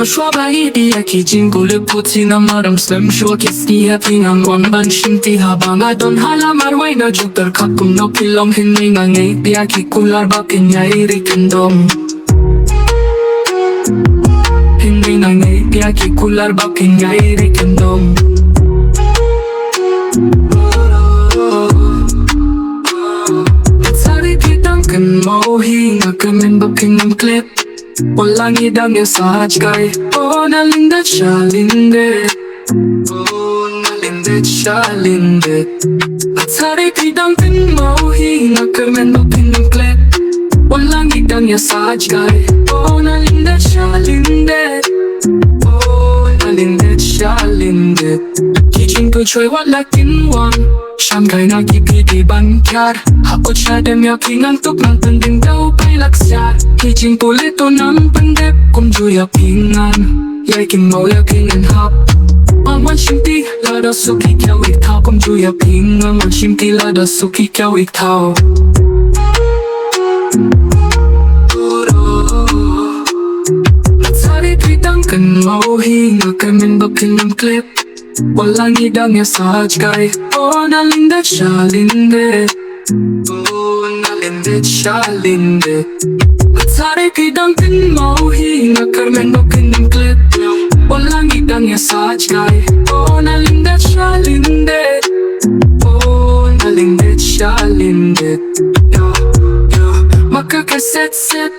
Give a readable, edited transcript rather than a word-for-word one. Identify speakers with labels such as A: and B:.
A: 那说白一点也可以经过了不提那么让生说 kiss 你也平安光ban心底哈bang adon hala marway na jutar kakum no pilong hinay nga ngay biya kikular ba kinyay rikendom hinay nga ngay biya kikular ba kinyay rikendom Sari kitang kan mauhi nga kamen ba kinang clip Walang idang yung sajgay Oh, nalindat siya lindet Oh, nalindet siya lindet At sari kitang kan mauhi nga kamen ba kinang clip Walang idang yung sajgay Oh, nalindat siya lindet Oh, nalindet siya lindet Kijing ko choy wala kinwang Siyam kay nakikiti bangkyar Hapot siya dem yaking antok ng tanding daw kay laksar Kijing pulito ng pandep Kum juya pingan Yaking mau yaking en hap Aman shimti lada suki kyaw iktao Kum juya pingan Man shimti lada suki kyaw iktao Sari twitang kan mauhi Nga kamen bakin ng clip Walang idang ya sajgay Oh, nalindet siya lindet Oh, nalindet siya lindet At sari kidang pinmauhi Nga karmen bakin ng clip Walang idang ya sajgay Oh, nalindet siya lindet Oh, nalindet siya lindet Yeah, yeah Makakaset-set